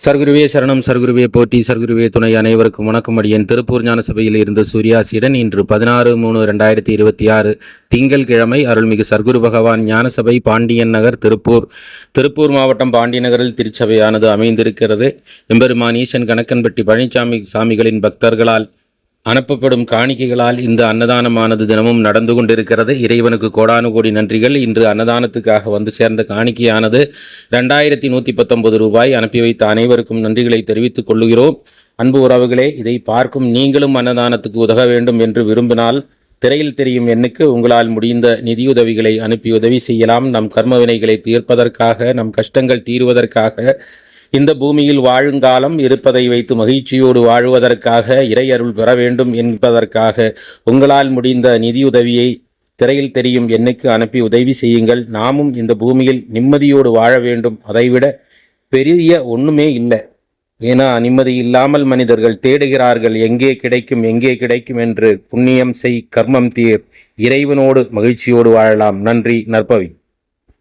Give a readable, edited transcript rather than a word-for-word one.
சர்க்குருவே சரணம், சர்க்குருவே போற்றி, சர்க்குருவே துணை. அனைவருக்கும் வணக்கம். அடியேன் திருப்பூர் ஞான சபையில் இருந்து சூர்யாசியுடன். இன்று 16/3/2026 திங்கள்கிழமை அருள்மிகு சர்க்குரு பகவான் ஞானசபை, பாண்டியன் நகர், திருப்பூர் மாவட்டம் பாண்டிய நகரில் திருச்சபையானது அமைந்திருக்கிறது. எம்பெருமான் ஈசன் கணக்கன்பட்டி பழனிசாமி சாமிகளின் பக்தர்களால் அனுப்பப்படும் காணிக்கைகளால் இந்த அன்னதானமானது தினமும் நடந்து கொண்டிருக்கிறது. இறைவனுக்கு கோடானு கோடி நன்றிகள். இன்று அன்னதானத்துக்காக வந்து சேர்ந்த காணிக்கையானது 2119 ரூபாய். அனுப்பி வைத்த அனைவருக்கும் நன்றிகளை தெரிவித்துக் கொள்ளுகிறோம். அன்பு உறவுகளே, இதை பார்க்கும் நீங்களும் அன்னதானத்துக்கு உதவ வேண்டும் என்று விரும்பினால் திரையில் தெரியும் எண்ணுக்கு உங்களால் முடிந்த நிதியுதவிகளை அனுப்பி உதவி செய்யலாம். நம் கர்ம வினைகளை தீர்ப்பதற்காக, நம் கஷ்டங்கள் தீர்வதற்காக, இந்த பூமியில் வாழுங்காலம் இருப்பதை வைத்து மகிழ்ச்சியோடு வாழுவதற்காக, இறை அருள் பெற வேண்டும் என்பதற்காக உங்களால் முடிந்த நிதியுதவியை திரையில் தெரியும் எண்ணுக்கு அனுப்பி உதவி செய்யுங்கள். நாமும் இந்த பூமியில் நிம்மதியோடு வாழ வேண்டும். அதைவிட பெரிய ஒன்றுமே இல்லை. ஏன்னா நிம்மதி இல்லாமல் மனிதர்கள் தேடுகிறார்கள். எங்கே கிடைக்கும், எங்கே கிடைக்கும் என்று. புண்ணியம் செய், கர்மம் தீர், இறைவனோடு மகிழ்ச்சியோடு வாழலாம். நன்றி. நற்பவி.